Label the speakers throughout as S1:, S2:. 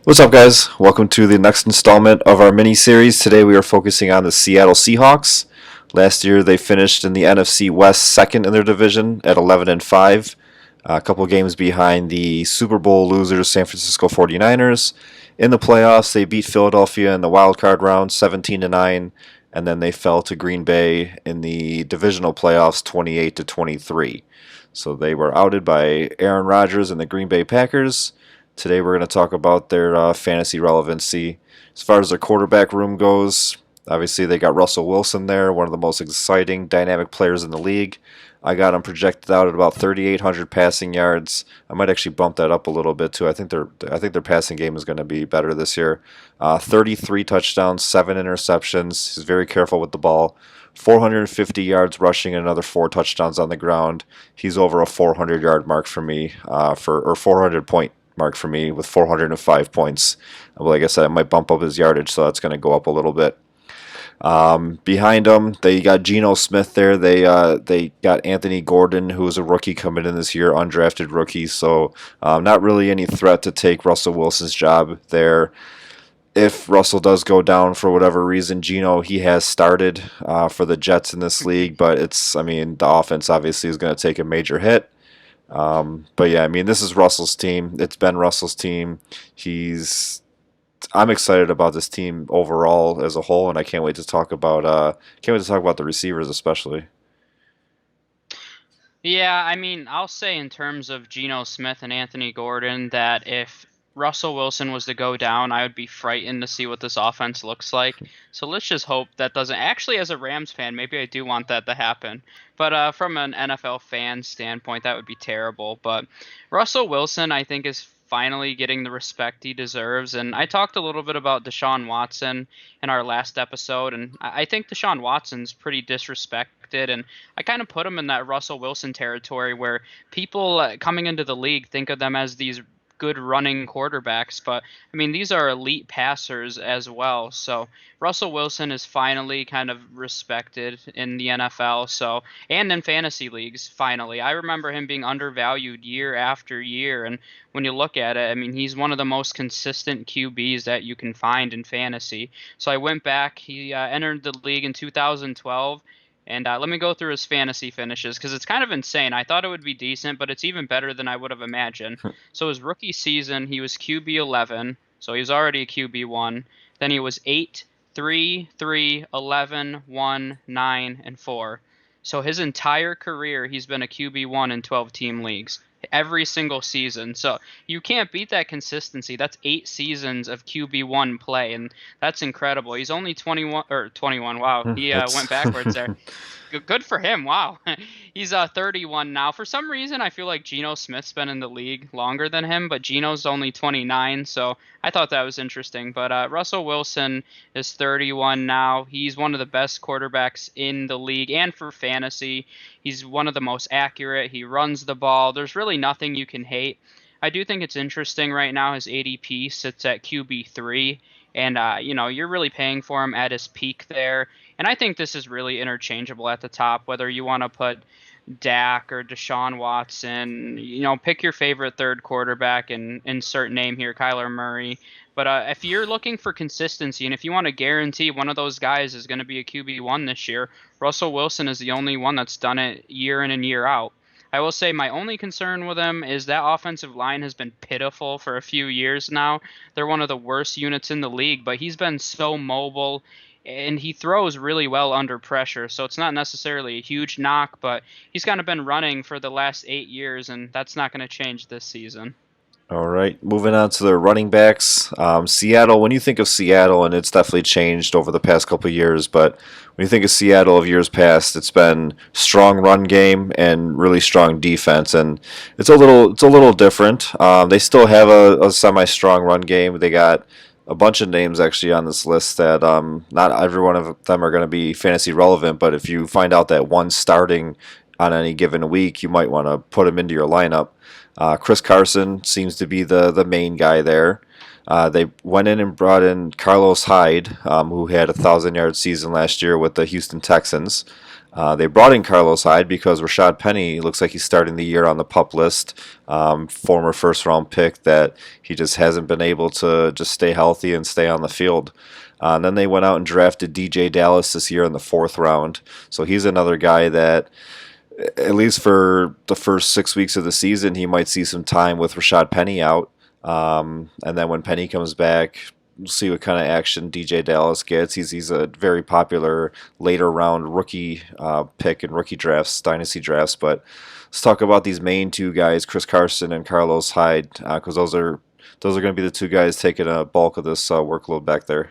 S1: What's up, guys? Welcome to the next installment of our mini series. Today we are focusing on the Seattle Seahawks. Last year they finished in the NFC West second in their division at 11 and 5, a couple games behind the Super Bowl losers San Francisco 49ers. In the playoffs, they beat Philadelphia in the wild card round 17 to 9, and then they fell to Green Bay in the divisional playoffs 28 to 23. So they were outed by Aaron Rodgers and the Green Bay Packers. Today we're going to talk about their fantasy relevancy. As far as their quarterback room goes, obviously they got Russell Wilson there, one of the most exciting, dynamic players in the league. I got him projected out at about 3,800 passing yards. I might actually bump that up a little bit too. I think their passing game is going to be better this year. 33 touchdowns, 7 interceptions. He's very careful with the ball. 450 yards rushing and another 4 touchdowns on the ground. He's over a 400-yard mark for me, or 400-point mark for me with 405 points. Well, like I said, I might bump up his yardage, so that's going to go up a little bit. Behind them, they got Geno Smith there. They got Anthony Gordon, who is a rookie coming in this year, undrafted rookie. So not really any threat to take Russell Wilson's job there. If Russell does go down for whatever reason, Geno, he has started for the Jets in this league, but the offense obviously is going to take a major hit. But yeah, this is Russell's team. It's been Russell's team. I'm excited about this team overall as a whole, and I can't wait to talk about the receivers especially.
S2: Yeah, I'll say in terms of Geno Smith and Anthony Gordon that if Russell Wilson was to go down, I would be frightened to see what this offense looks like. So let's just hope that doesn't. Actually, as a Rams fan, maybe I do want that to happen. But from an NFL fan standpoint, that would be terrible. But Russell Wilson, I think, is finally getting the respect he deserves. And I talked a little bit about Deshaun Watson in our last episode, and I think Deshaun Watson's pretty disrespected. And I kind of put him in that Russell Wilson territory where people coming into the league think of them as these good running quarterbacks, but these are elite passers as well. So Russell Wilson is finally kind of respected in the NFL, and in fantasy leagues finally. I remember him being undervalued year after year, and when you look at it, he's one of the most consistent QBs that you can find in fantasy. So I went back. He entered the league in 2012. And let me go through his fantasy finishes because it's kind of insane. I thought it would be decent, but it's even better than I would have imagined. So his rookie season, he was QB 11, so he was already a QB 1. Then he was 8, 3, 3, 11, 1, 9, and 4. So his entire career, he's been a QB 1 in 12-team leagues. Every single season. So you can't beat that consistency. That's 8 seasons of QB1 play, and that's incredible. He's only 21 or 21. Wow, he
S1: That's
S2: went backwards there. Good for him. Wow. He's 31 now. For some reason, I feel like Geno Smith's been in the league longer than him, but Geno's only 29, so I thought that was interesting. But Russell Wilson is 31 now. He's one of the best quarterbacks in the league and for fantasy. He's one of the most accurate. He runs the ball. There's really nothing you can hate. I do think it's interesting right now. His ADP sits at QB3, and you're really paying for him at his peak there. And I think this is really interchangeable at the top, whether you want to put Dak or Deshaun Watson. Pick your favorite third quarterback and insert name here, Kyler Murray. But if you're looking for consistency and if you want to guarantee one of those guys is going to be a QB1 this year, Russell Wilson is the only one that's done it year in and year out. I will say my only concern with him is that offensive line has been pitiful for a few years now. They're one of the worst units in the league, but he's been so mobile and he throws really well under pressure. So it's not necessarily a huge knock, but he's kind of been running for the last 8 years, and that's not going to change this season.
S1: all right. Moving on to the running backs. Seattle. When you think of Seattle, and it's definitely changed over the past couple of years, but when you think of Seattle of years past, it's been strong run game and really strong defense, and it's a little different. They still have a semi-strong run game. They got a bunch of names actually on this list that not every one of them are going to be fantasy relevant, but if you find out that one's starting on any given week, you might want to put him into your lineup. Chris Carson seems to be the main guy there. They went in and brought in Carlos Hyde, who had a 1,000-yard season last year with the Houston Texans. They brought in Carlos Hyde because Rashad Penny looks like he's starting the year on the PUP list. Former first-round pick that he just hasn't been able to just stay healthy and stay on the field. And then they went out and drafted DJ Dallas this year in the 4th round. So he's another guy that, at least for the first 6 weeks of the season, he might see some time with Rashad Penny out. And then when Penny comes back, we'll see what kind of action DJ Dallas gets. He's a very popular later round rookie pick in rookie drafts, dynasty drafts. But let's talk about these main two guys, Chris Carson and Carlos Hyde, because those are going to be the two guys taking a bulk of this workload back there.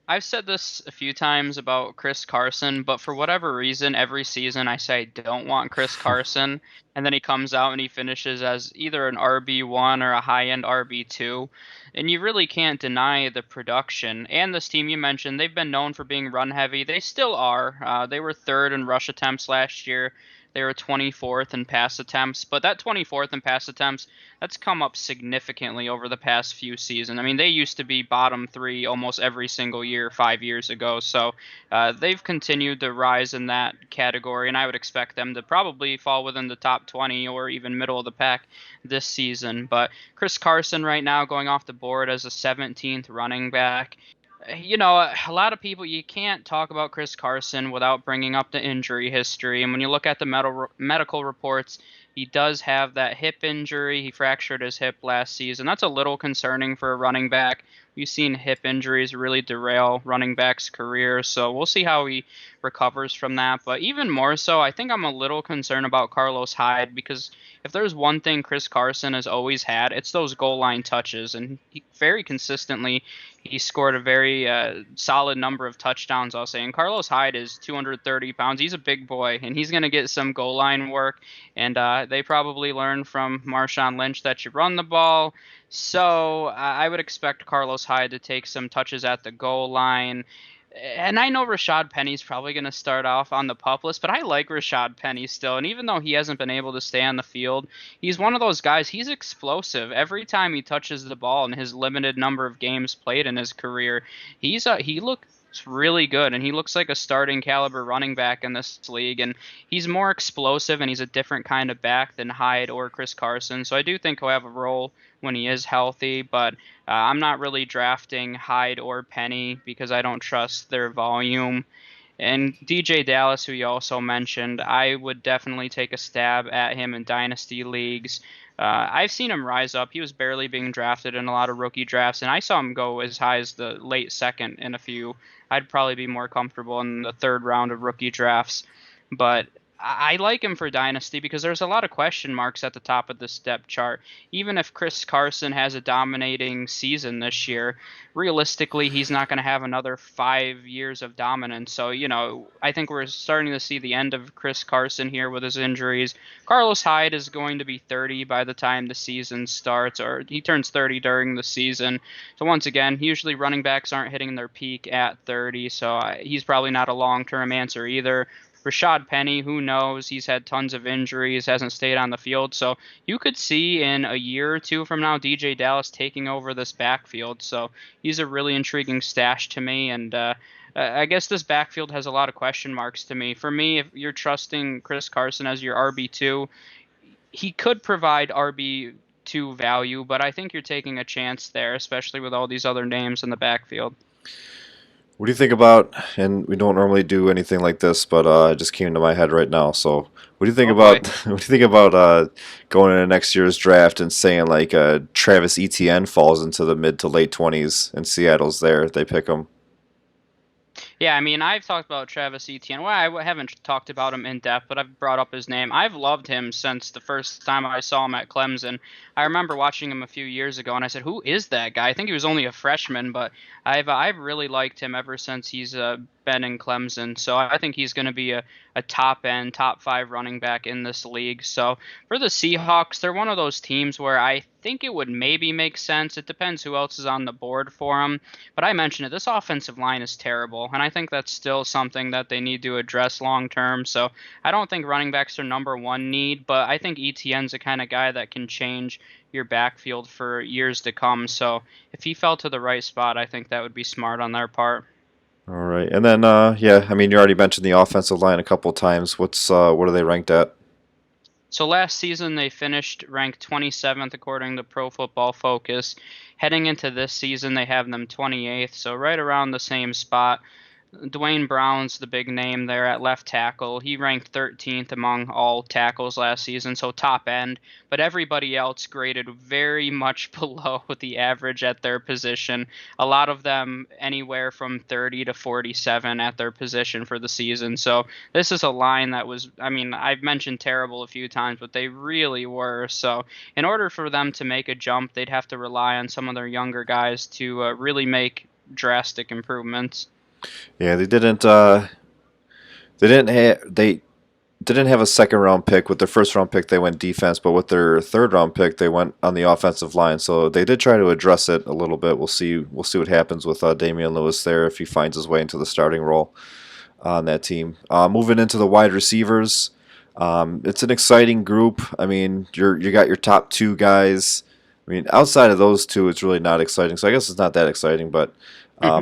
S2: I've said this a few times about Chris Carson, but for whatever reason, every season I say I don't want Chris Carson, and then he comes out and he finishes as either an RB1 or a high-end RB2, and you really can't deny the production. And this team you mentioned, they've been known for being run-heavy. They still are. They were third in rush attempts last year. They were 24th in pass attempts, but that 24th in pass attempts, that's come up significantly over the past few seasons. I mean, they used to be bottom three almost every single year 5 years ago, so they've continued to rise in that category, and I would expect them to probably fall within the top 20 or even middle of the pack this season. But Chris Carson right now going off the board as a 17th running back. A lot of people, you can't talk about Chris Carson without bringing up the injury history. And when you look at the medical reports, he does have that hip injury. He fractured his hip last season. That's a little concerning for a running back. We've seen hip injuries really derail running backs' careers, so we'll see how he recovers from that. But even more so, I think I'm a little concerned about Carlos Hyde because if there's one thing Chris Carson has always had, it's those goal line touches. And very consistently, he scored a very solid number of touchdowns, I'll say. And Carlos Hyde is 230 pounds. He's a big boy, and he's going to get some goal line work. And they probably learned from Marshawn Lynch that you run the ball. So I would expect Carlos Hyde to take some touches at the goal line. And I know Rashad Penny's probably going to start off on the pup list, but I like Rashad Penny still. And even though he hasn't been able to stay on the field, he's one of those guys, he's explosive. Every time he touches the ball in his limited number of games played in his career, he looks really good, and he looks like a starting caliber running back in this league. And he's more explosive, and he's a different kind of back than Hyde or Chris Carson. So I do think he'll have a role when he is healthy, but I'm not really drafting Hyde or Penny because I don't trust their volume. And DJ Dallas, who you also mentioned, I would definitely take a stab at him in dynasty leagues. I've seen him rise up. He was barely being drafted in a lot of rookie drafts, and I saw him go as high as the late second in a few. I'd probably be more comfortable in the 3rd round of rookie drafts. But I like him for dynasty because there's a lot of question marks at the top of this depth chart. Even if Chris Carson has a dominating season this year, realistically, he's not going to have another 5 years of dominance. So, I think we're starting to see the end of Chris Carson here with his injuries. Carlos Hyde is going to be 30 by the time the season starts, or he turns 30 during the season. So once again, usually running backs aren't hitting their peak at 30, so he's probably not a long-term answer either. Rashad Penny, who knows? He's had tons of injuries, hasn't stayed on the field. So you could see in a year or two from now DJ Dallas taking over this backfield. So he's a really intriguing stash to me. And I guess this backfield has a lot of question marks to me. For me, if you're trusting Chris Carson as your RB2, he could provide RB2 value, but I think you're taking a chance there, especially with all these other names in the backfield.
S1: What do you think about, and we don't normally do anything like this, but it just came to my head right now. So, what do you think
S2: Oh boy.
S1: about what do you think about going into next year's draft and saying like Travis Etienne falls into the mid to late 20s and Seattle's there, they pick him?
S2: Yeah, I mean, I've talked about Travis Etienne. Well, I haven't talked about him in depth, but I've brought up his name. I've loved him since the first time I saw him at Clemson. I remember watching him a few years ago, and I said, "Who is that guy?" I think he was only a freshman, but I've really liked him ever since he's been in Clemson. So I think he's going to be a top end, top five running back in this league. So for the Seahawks, they're one of those teams where I think it would maybe make sense. It depends who else is on the board for them. But I mentioned it, this offensive line is terrible. And I think that's still something that they need to address long term. So I don't think running backs are number one need, but I think ETN's the kind of guy that can change your backfield for years to come. So if he fell to the right spot, I think that would be smart on their part.
S1: All right, and then yeah, I mean you already mentioned the offensive line a couple times. What are they ranked at?
S2: So last season they finished ranked 27th according to Pro Football Focus. Heading into this season they have them 28th, so right around the same spot. Dwayne Brown's the big name there at left tackle. He ranked 13th among all tackles last season, so top end. But everybody else graded very much below the average at their position. A lot of them anywhere from 30 to 47 at their position for the season. So this is a line that was, I mean, I've mentioned terrible a few times, but they really were. So in order for them to make a jump, they'd have to rely on some of their younger guys to really make drastic improvements.
S1: Yeah, they didn't have a second round pick. With their first round pick, they went defense, but with their third round pick, they went on the offensive line. So they did try to address it a little bit. We'll see what happens with Damian Lewis there if he finds his way into the starting role on that team. Moving into the wide receivers, it's an exciting group. I mean, you got your top two guys. I mean, outside of those two, it's really not exciting. So I guess it's not that exciting, but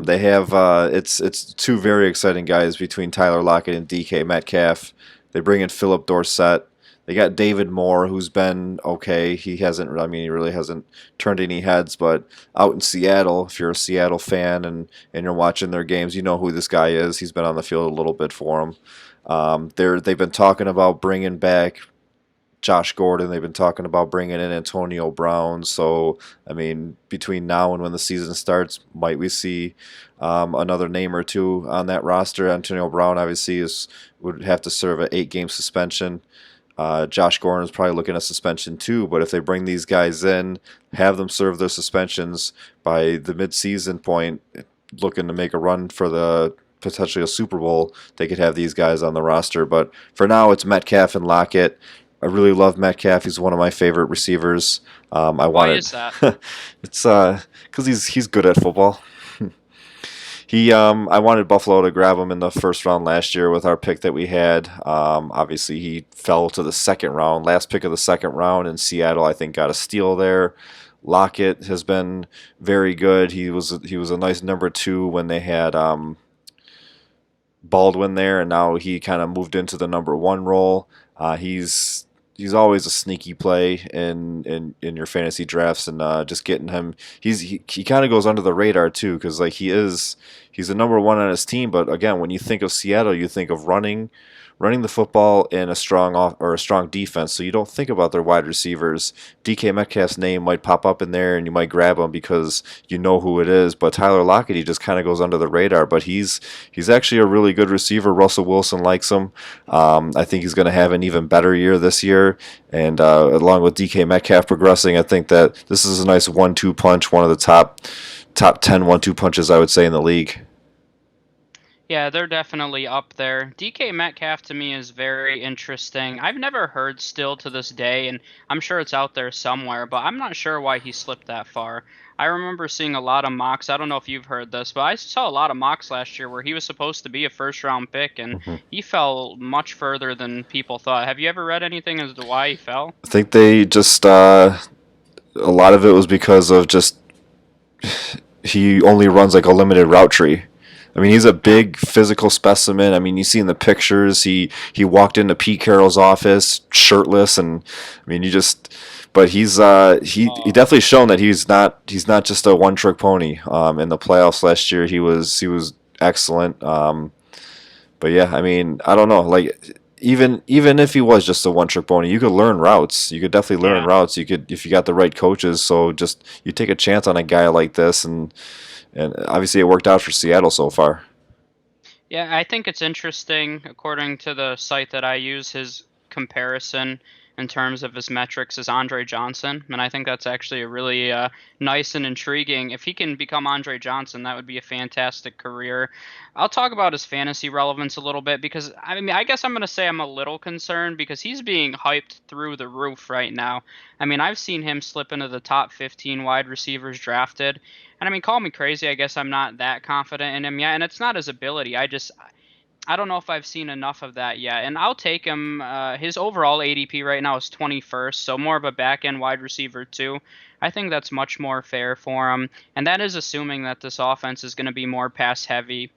S1: they have it's two very exciting guys between Tyler Lockett and DK Metcalf. They bring in Philip Dorsett. They got David Moore, who's been okay. He hasn't. I mean, he really hasn't turned any heads. But out in Seattle, if you're a Seattle fan and you're watching their games, you know who this guy is. He's been on the field a little bit for them. They've been talking about bringing back Josh Gordon. They've been talking about bringing in Antonio Brown. So, I mean, between now and when the season starts, might we see another name or two on that roster? Antonio Brown obviously would have to serve an 8-game suspension. Josh Gordon is probably looking at suspension too, but if they bring these guys in, have them serve their suspensions by the mid-season point, looking to make a run for the potentially a Super Bowl, they could have these guys on the roster. But for now, it's Metcalf and Lockett. I really love Metcalf. He's one of my favorite receivers.
S2: Why is that?
S1: It's because he's good at football. I wanted Buffalo to grab him in the first round last year with our pick that we had. Obviously, he fell to the second round, last pick of the second round, and Seattle I think got a steal there. Lockett has been very good. He was a nice number two when they had Baldwin there, and now he kind of moved into the number one role. He's always a sneaky play in your fantasy drafts, and just getting him, he kind of goes under the radar too, because like he's the number one on his team. But again, when you think of Seattle, you think of running the football in a strong defense. So you don't think about their wide receivers. DK Metcalf's name might pop up in there, and you might grab him because you know who it is. But Tyler Lockett, he just kind of goes under the radar. But he's actually a really good receiver. Russell Wilson likes him. I think he's going to have an even better year this year. And along with DK Metcalf progressing, I think that this is a nice 1-2 punch. One of the top 10 1-2 punches I would say in the league.
S2: Yeah, they're definitely up there. DK Metcalf to me is very interesting. I've never heard still to this day, and I'm sure it's out there somewhere, but I'm not sure why he slipped that far. I remember seeing a lot of mocks. I don't know if you've heard this, but I saw a lot of mocks last year where he was supposed to be a first round pick, and he fell much further than people thought. Have you ever read anything as to why he fell?
S1: I think they just a lot of it was because of just he only runs like a limited route tree. I mean, he's a big physical specimen. I mean, you see in the pictures, he walked into Pete Carroll's office shirtless, and I mean, but he definitely shown that he's not just a one trick pony. In the playoffs last year, he was excellent. But yeah, I mean, I don't know, like. Even if he was just a one trick pony, you could learn routes. You could definitely learn routes. You could if you got the right coaches. So just you take a chance on a guy like this, and obviously it worked out for Seattle so far.
S2: Yeah, I think it's interesting, according to the site that I use, his comparison in terms of his metrics is Andre Johnson, and I think that's actually a really nice and intriguing. If he can become Andre Johnson, that would be a fantastic career. I'll talk about his fantasy relevance a little bit because I mean I guess I'm going to say I'm a little concerned because he's being hyped through the roof right now. I mean I've seen him slip into the top 15 wide receivers drafted. And I mean call me crazy, I guess I'm not that confident in him yet, and it's not his ability. I don't know if I've seen enough of that yet. And I'll take him. His overall ADP right now is 21st, so more of a back end wide receiver, too. I think that's much more fair for him. And that is assuming that this offense is going to be more pass heavy.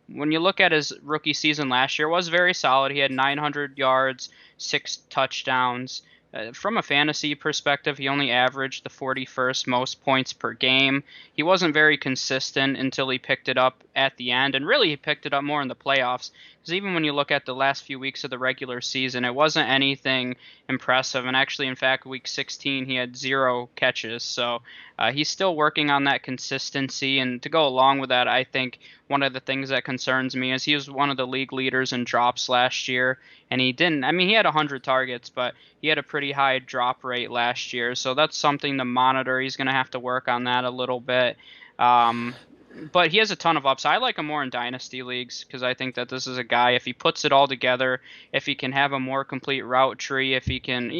S2: When you look at his rookie season last year, it was very solid. He had 900 yards, 6 touchdowns. From a fantasy perspective, he only averaged the 41st most points per game. He wasn't very consistent until he picked it up at the end, and really he picked it up more in the playoffs. Because even when you look at the last few weeks of the regular season, it wasn't anything impressive. And actually, in fact, week 16, he had 0 catches. So he's still working on that consistency. And to go along with that, I think one of the things that concerns me is he was one of the league leaders in drops last year. And he didn't, I mean, he had 100 targets, but he had a pretty high drop rate last year. So that's something to monitor. He's going to have to work on that a little bit. But he has a ton of upside. I like him more in dynasty leagues because I think that this is a guy, if he puts it all together, if he can have a more complete route tree, if he can,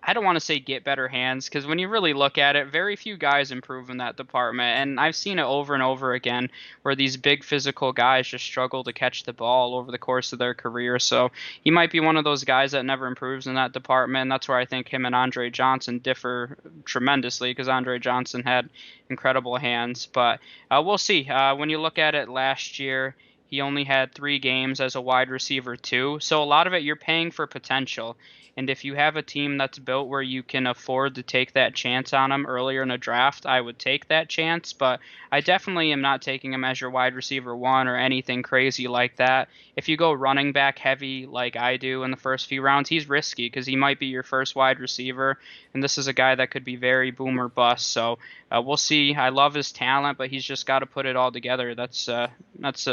S2: I don't want to say get better hands because when you really look at it, very few guys improve in that department. And I've seen it over and over again where these big physical guys just struggle to catch the ball over the course of their career. So he might be one of those guys that never improves in that department. That's where I think him and Andre Johnson differ tremendously because Andre Johnson had incredible hands. But we'll see. When you look at it last year, he only had 3 games as a wide receiver too. So a lot of it you're paying for potential. And if you have a team that's built where you can afford to take that chance on him earlier in a draft, I would take that chance. But I definitely am not taking him as your wide receiver 1 or anything crazy like that. If you go running back heavy like I do in the first few rounds, he's risky because he might be your first wide receiver. And this is a guy that could be very boom or bust. So we'll see. I love his talent, but he's just got to put it all together. That's a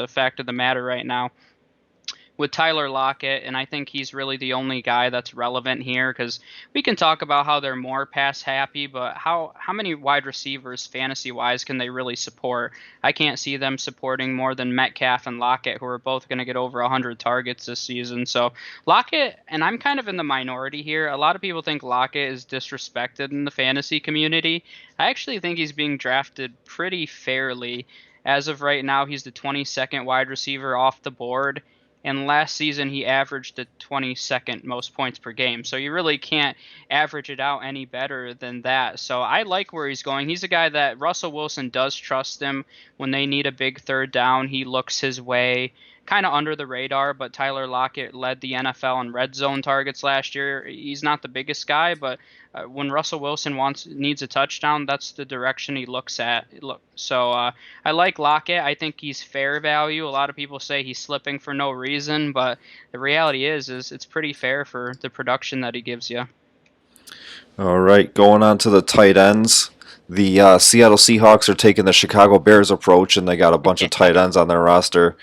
S2: fact of the matter right now. With Tyler Lockett, and I think he's really the only guy that's relevant here because we can talk about how they're more pass happy, but how many wide receivers fantasy wise can they really support? I can't see them supporting more than Metcalf and Lockett, who are both going to get over 100 targets this season. So Lockett, and I'm kind of in the minority here. A lot of people think Lockett is disrespected in the fantasy community. I actually think he's being drafted pretty fairly. As of right now, he's the 22nd wide receiver off the board. And last season, he averaged the 22nd most points per game. So you really can't average it out any better than that. So I like where he's going. He's a guy that Russell Wilson does trust him when they need a big third down. He looks his way. Kind of under the radar, but Tyler Lockett led the NFL in red zone targets last year. He's not the biggest guy, but when Russell Wilson needs a touchdown, that's the direction he looks at. So I like Lockett. I think he's fair value. A lot of people say he's slipping for no reason, but the reality is it's pretty fair for the production that he gives you.
S1: All right, going on to the tight ends. The Seattle Seahawks are taking the Chicago Bears approach, and they got a bunch of tight ends on their roster.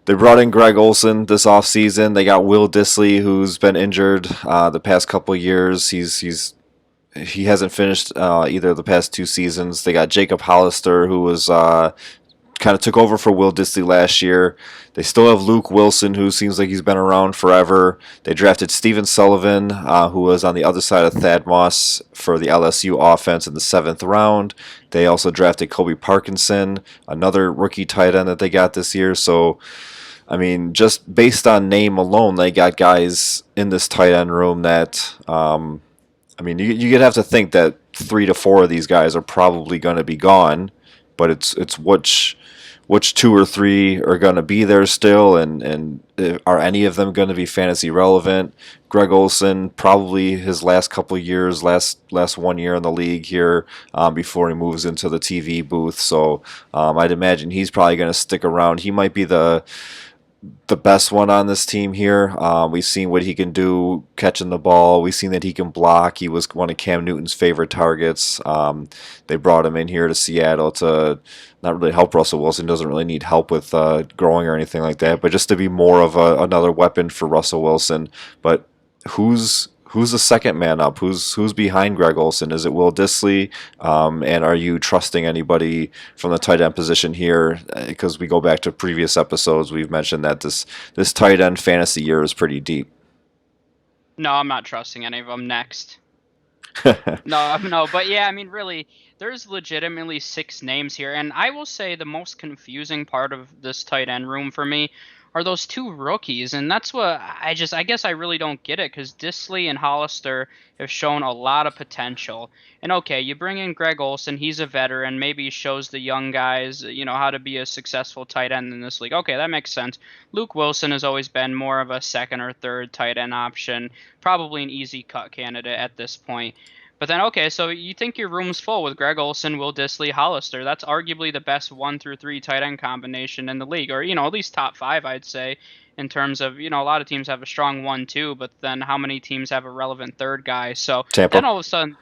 S1: They brought in Greg Olsen this offseason. They got Will Dissly, who's been injured the past couple of years. He hasn't finished either of the past 2 seasons. They got Jacob Hollister, who was kind of took over for Will Dissly last year. They still have Luke Wilson, who seems like he's been around forever. They drafted Steven Sullivan, who was on the other side of Thad Moss for the LSU offense in the 7th round. They also drafted Kobe Parkinson, another rookie tight end that they got this year. So, I mean, just based on name alone, they got guys in this tight end room that, I mean, you'd have to think that 3 to 4 of these guys are probably going to be gone, but it's which 2 or 3 are going to be there still, and are any of them going to be fantasy relevant? Greg Olsen, probably his last couple of years, last 1 year in the league here before he moves into the TV booth. So I'd imagine he's probably going to stick around. He might be the best one on this team here. We've seen what he can do catching the ball. We've seen that he can block. He was one of Cam Newton's favorite targets. They brought him in here to Seattle to not really help Russell Wilson. Doesn't really need help with growing or anything like that, but just to be more of another weapon for Russell Wilson. But who's who's the second man up? Who's behind Greg Olsen? Is it Will Dissly? And are you trusting anybody from the tight end position here? Because we go back to previous episodes, we've mentioned that this tight end fantasy year is pretty deep.
S2: No, I'm not trusting any of them next. No, no, but yeah, I mean, really, there's legitimately 6 names here, and I will say the most confusing part of this tight end room for me are those 2 rookies, and that's what I guess I really don't get it, because Disley and Hollister have shown a lot of potential. And okay, you bring in Greg Olsen, he's a veteran, maybe he shows the young guys, how to be a successful tight end in this league. Okay, that makes sense. Luke Wilson has always been more of a second or third tight end option, probably an easy cut candidate at this point. But then, okay, so you think your room's full with Greg Olsen, Will Dissly, Hollister. That's arguably the best 1 through 3 tight end combination in the league, or, at least top 5, I'd say, in terms of, a lot of teams have a strong 1-2, but then how many teams have a relevant third guy? So
S1: Tampa.
S2: then all of a sudden,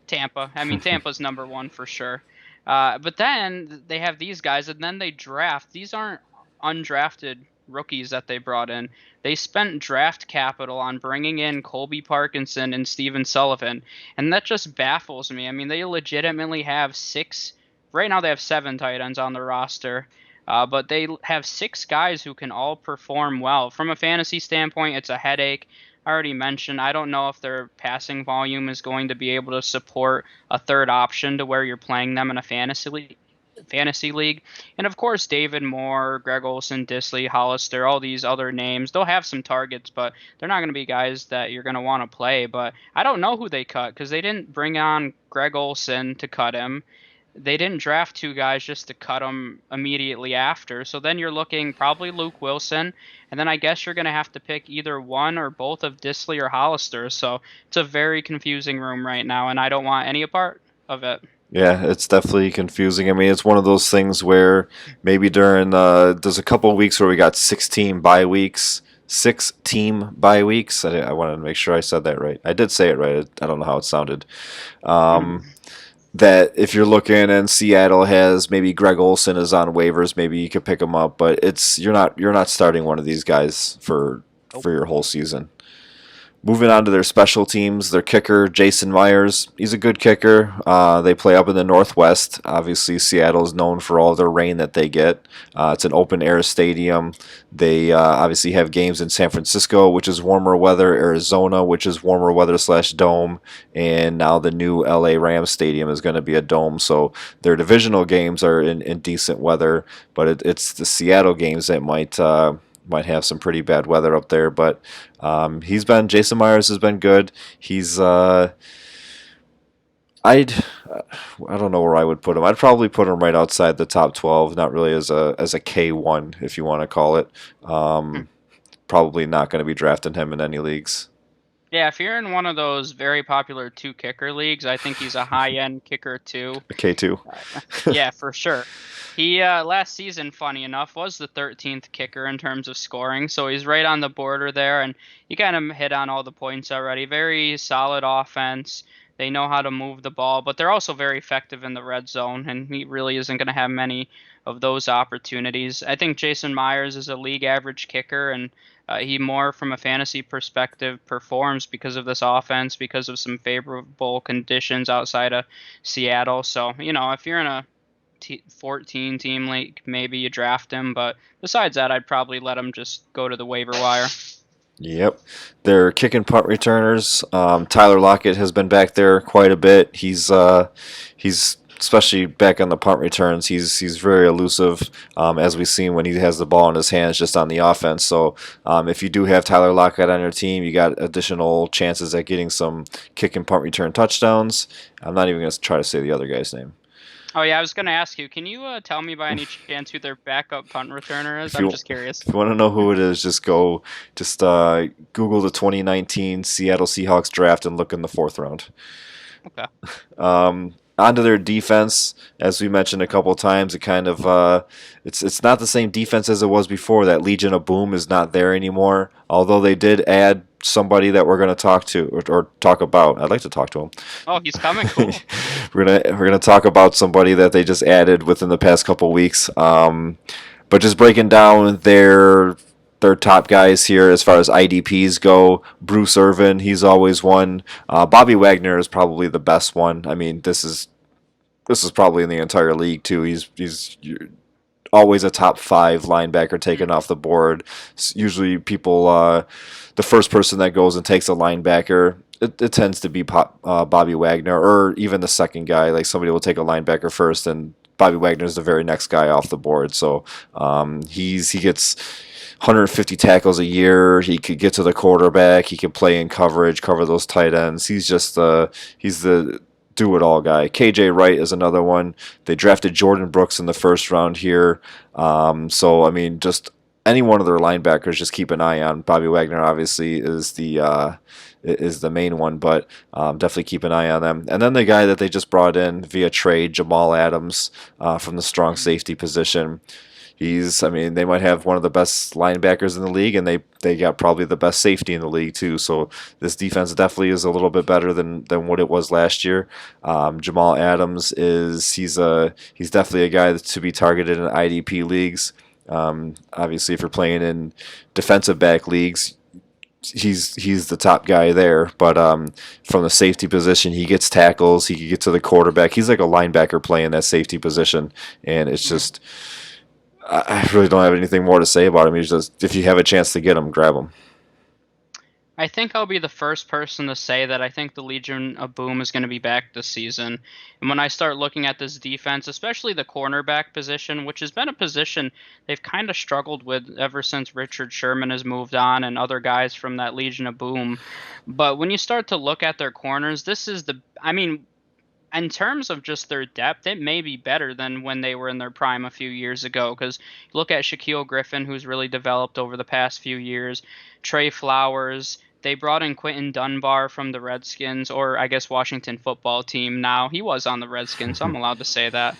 S2: Tampa. I mean, Tampa's number 1 for sure. But then they have these guys, and then they draft. These aren't undrafted rookies that they brought in. They spent draft capital on bringing in Colby Parkinson and Steven Sullivan, and that just baffles me. I mean, they legitimately have 6. Right now, they have 7 tight ends on the roster. But they have 6 guys who can all perform well. From a fantasy standpoint, it's a headache. I already mentioned, I don't know if their passing volume is going to be able to support a third option to where you're playing them in a fantasy league. And of course, David Moore, Greg Olsen, Disley, Hollister, all these other names, they'll have some targets, but they're not going to be guys that you're going to want to play. But I don't know who they cut, because they didn't bring on Greg Olsen to cut him. They didn't draft 2 guys just to cut them immediately after. So then you're looking probably Luke Wilson, and then I guess you're going to have to pick either one or both of Disley or Hollister. So it's a very confusing room right now, and I don't want any part of it.
S1: Yeah, it's definitely confusing. I mean, it's one of those things where maybe during there's a couple of weeks where we got 16 bye weeks, 6-team bye weeks. I wanted to make sure I said that right. I did say it right. I don't know how it sounded. That if you're looking and Seattle has maybe Greg Olsen is on waivers, maybe you could pick him up, but you're not starting one of these guys for your whole season. Moving on to their special teams, their kicker, Jason Myers. He's a good kicker. They play up in the Northwest. Obviously, Seattle is known for all the rain that they get. It's an open-air stadium. They obviously have games in San Francisco, which is warmer weather, Arizona, which is warmer weather / dome, and now the new LA Rams stadium is going to be a dome. So their divisional games are in decent weather, but it's the Seattle games that might have some pretty bad weather up there, but Jason Myers has been good. I don't know where I would put him. I'd probably put him right outside the top 12, not really as a K1 if you want to call it. Probably not going to be drafting him in any leagues.
S2: Yeah, if you're in one of those very popular 2 kicker leagues, I think he's a high-end kicker too.
S1: A K2.
S2: Yeah, for sure. He last season, funny enough, was the 13th kicker in terms of scoring, so he's right on the border there, and you kind of hit on all the points already. Very solid offense. They know how to move the ball, but they're also very effective in the red zone, and he really isn't going to have many of those opportunities. I think Jason Myers is a league average kicker, and he more from a fantasy perspective performs because of this offense, because of some favorable conditions outside of Seattle. So, if you're in a 14 team league, maybe you draft him, but besides that, I'd probably let him just go to the waiver wire.
S1: Yep. Their kick and punt returners. Tyler Lockett has been back there quite a bit. He's especially back on the punt returns. He's very elusive, as we've seen when he has the ball in his hands just on the offense. So if you do have Tyler Lockett on your team, you got additional chances at getting some kick and punt return touchdowns. I'm not even going to try to say the other guy's name.
S2: Oh, yeah, I was going to ask you, can you tell me by any chance who their backup punt returner is?
S1: I'm
S2: just curious.
S1: If you want to know who it is, just Google the 2019 Seattle Seahawks draft and look in the 4th round.
S2: Okay.
S1: Onto their defense, as we mentioned a couple of times, it's not the same defense as it was before. That Legion of Boom is not there anymore, although they did add somebody that we're going to talk to or talk about. I'd like to talk to him.
S2: Oh, he's coming. Cool.
S1: we're gonna talk about somebody that they just added within the past couple weeks. But just breaking down their their top guys here as far as IDPs go. Bruce Irvin, he's always one. Bobby Wagner is probably the best one. I mean, this is probably in the entire league too. He's always a top five linebacker taken off the board. Usually, people, the first person that goes and takes a linebacker, it tends to be Bobby Wagner, or even the second guy. Like somebody will take a linebacker first, and Bobby Wagner is the very next guy off the board. So he gets 150 tackles a year. He could get to the quarterback. He can play in coverage, cover those tight ends. He's the do it all guy. KJ Wright is another one. They drafted Jordan Brooks in the first round here. So I mean, just any one of their linebackers, just keep an eye on. Bobby Wagner obviously is the main one, but definitely keep an eye on them. And then the guy that they just brought in via trade, Jamal Adams, from the strong safety position. I mean, they might have one of the best linebackers in the league, and they got probably the best safety in the league too. So this defense definitely is a little bit better than what it was last year. Jamal Adams he's definitely a guy to be targeted in IDP leagues. Obviously, if you're playing in defensive back leagues, he's the top guy there. But from the safety position, he gets tackles. He can get to the quarterback. He's like a linebacker playing that safety position, and it's just. I really don't have anything more to say about him. He's just, if you have a chance to get him, grab him.
S2: I think I'll be the first person to say that I think the Legion of Boom is going to be back this season. And when I start looking at this defense, especially the cornerback position, which has been a position they've kind of struggled with ever since Richard Sherman has moved on and other guys from that Legion of Boom. But when you start to look at their corners, in terms of just their depth, it may be better than when they were in their prime a few years ago. Because look at Shaquille Griffin, who's really developed over the past few years. Trey Flowers. They brought in Quentin Dunbar from the Redskins, or I guess Washington football team now. He was on the Redskins, so I'm allowed to say that.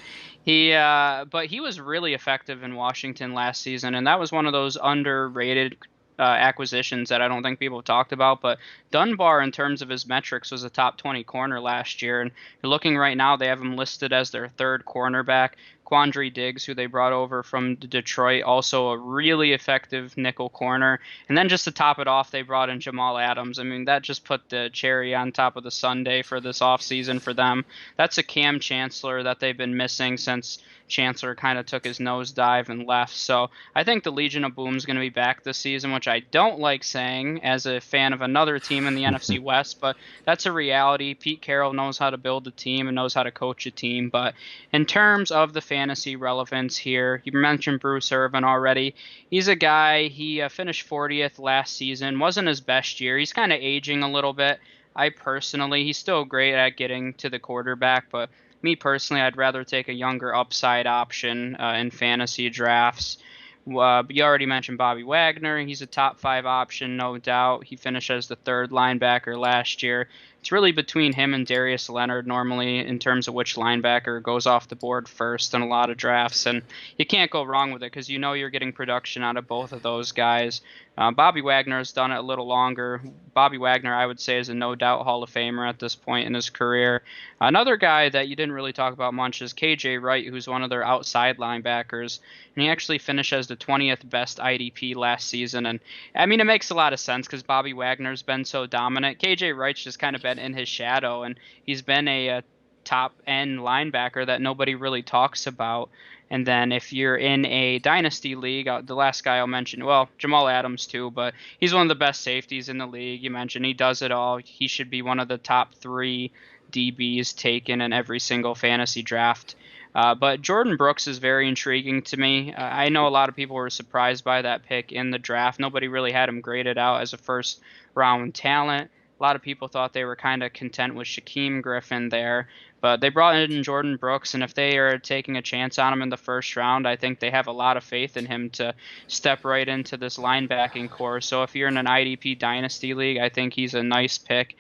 S2: But he was really effective in Washington last season, and that was one of those underrated acquisitions that I don't think people have talked about. But Dunbar, in terms of his metrics, was a top 20 corner last year. And you're looking right now, they have him listed as their third cornerback. Quandre Diggs, who they brought over from Detroit, also a really effective nickel corner. And then just to top it off, they brought in Jamal Adams. I mean, that just put the cherry on top of the sundae for this offseason for them. That's a Cam Chancellor that they've been missing since Chancellor kind of took his nosedive and left. So I think the Legion of Boom is going to be back this season, which I don't like saying as a fan of another team in the NFC West, but that's a reality. Pete Carroll knows how to build a team and knows how to coach a team. But in terms of the fantasy relevance here, you mentioned Bruce Irvin already. He's a guy, he finished 40th last season, wasn't his best year. He's kind of aging a little bit. He's still great at getting to the quarterback, but me personally, I'd rather take a younger upside option in fantasy drafts. But you already mentioned Bobby Wagner. He's a top 5 option, no doubt. He finished as the third linebacker last year. It's really between him and Darius Leonard normally in terms of which linebacker goes off the board first in a lot of drafts. And you can't go wrong with it because you know you're getting production out of both of those guys. Bobby Wagner has done it a little longer. Bobby Wagner, I would say, is a no-doubt Hall of Famer at this point in his career. Another guy that you didn't really talk about much is KJ Wright, who's one of their outside linebackers. And he actually finished as the 20th best IDP last season. And, I mean, it makes a lot of sense because Bobby Wagner's been so dominant. KJ Wright's just kind of been in his shadow, and he's been a top-end linebacker that nobody really talks about. And then if you're in a dynasty league, the last guy I'll mention, well, Jamal Adams too, but he's one of the best safeties in the league. You mentioned he does it all. He should be one of the top 3 DBs taken in every single fantasy draft. But Jordan Brooks is very intriguing to me. I know a lot of people were surprised by that pick in the draft. Nobody really had him graded out as a first-round talent. A lot of people thought they were kind of content with Shaquem Griffin there. But they brought in Jordan Brooks, and if they are taking a chance on him in the first round, I think they have a lot of faith in him to step right into this linebacking core. So if you're in an IDP Dynasty League, I think he's a nice pick.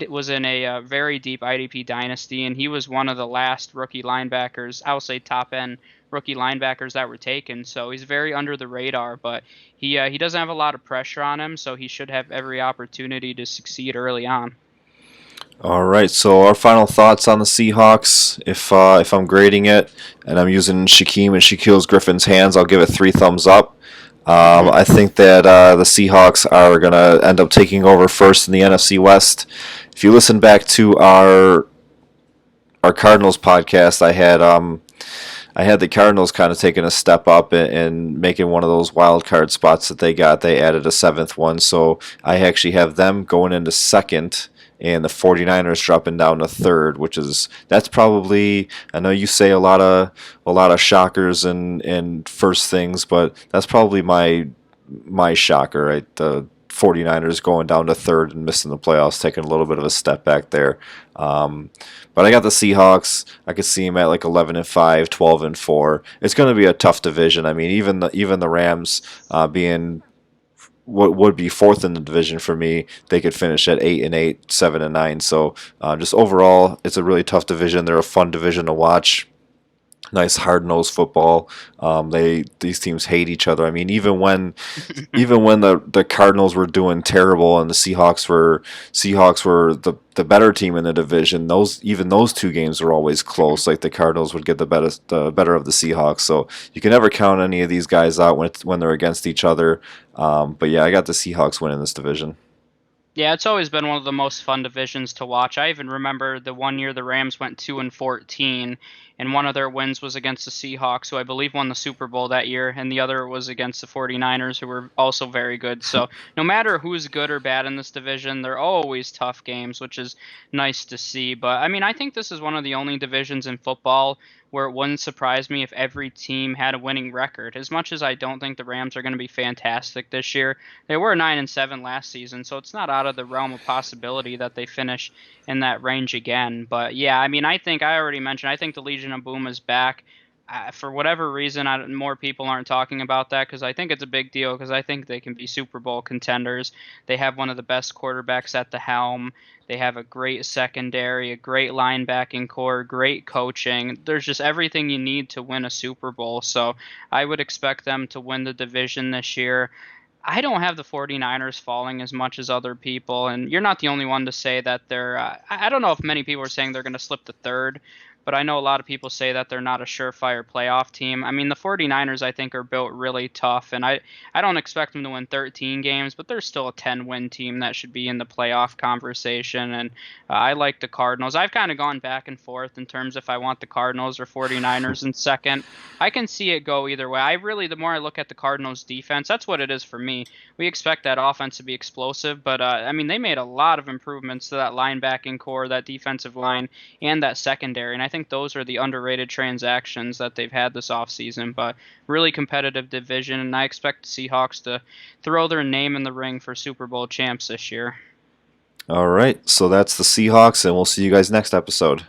S2: Was in a very deep IDP Dynasty, and he was one of the last rookie linebackers, I would say top-end rookie linebackers that were taken. So he's very under the radar, but he doesn't have a lot of pressure on him, so he should have every opportunity to succeed early on.
S1: All right, so our final thoughts on the Seahawks. If I'm grading it and I'm using Shaquem and Shaquille Griffin's hands, I'll give it 3 thumbs up.
S2: Hmm.
S1: I think that the Seahawks are going to end up taking over first in the NFC West. If you listen back to our Cardinals podcast, I had the Cardinals kind of taking a step up and making one of those wild card spots that they got. They added a seventh one, so I actually have them going into second and the 49ers dropping down to third, which is that's probably I know you say a lot of shockers and first things, but that's probably my shocker, right? The 49ers going down to third and missing the playoffs, taking a little bit of a step back there. Um, but I got the Seahawks. I could see them at like 11-5, 12-4. It's going to be a tough division. I mean, even the Rams being what would be fourth in the division for me, they could finish at 8-8, 7-9. So just overall, it's a really tough division. They're a fun division to watch. Nice hard nosed football. These teams hate each other. I mean, even when the Cardinals were doing terrible and the Seahawks were the better team in the division, those two games were always close. Like the Cardinals would get the better of the Seahawks. So you can never count any of these guys out when they're against each other. But yeah, I got the Seahawks winning this division.
S2: Yeah, it's always been one of the most fun divisions to watch. I even remember the one year the Rams went 2-14, and one of their wins was against the Seahawks, who I believe won the Super Bowl that year, and the other was against the 49ers, who were also very good. So no matter who's good or bad in this division, they're always tough games, which is nice to see. But I mean, I think this is one of the only divisions in football where it wouldn't surprise me if every team had a winning record. As much as I don't think the Rams are going to be fantastic this year, they were 9-7 last season, so it's not out of the realm of possibility that they finish in that range again. But yeah, I mean, I already mentioned, I think the Legion of Boom is back. For whatever reason, more people aren't talking about that because I think it's a big deal because I think they can be Super Bowl contenders. They have one of the best quarterbacks at the helm. They have a great secondary, a great linebacking core, great coaching. There's just everything you need to win a Super Bowl. So I would expect them to win the division this year. I don't have the 49ers falling as much as other people, and you're not the only one to say that they're. I don't know if many people are saying they're going to slip to third, but I know a lot of people say that they're not a surefire playoff team. I mean, the 49ers, I think, are built really tough, and I don't expect them to win 13 games, but they're still a 10-win team that should be in the playoff conversation, and I like the Cardinals. I've kind of gone back and forth in terms if I want the Cardinals or 49ers in second. I can see it go either way. The more I look at the Cardinals defense, that's what it is for me. We expect that offense to be explosive, but I mean, they made a lot of improvements to that linebacking core, that defensive line, and that secondary. And I think those are the underrated transactions that they've had this offseason. But really competitive division, and I expect the Seahawks to throw their name in the ring for Super Bowl champs this year.
S1: All right, so that's the Seahawks, and we'll see you guys next episode.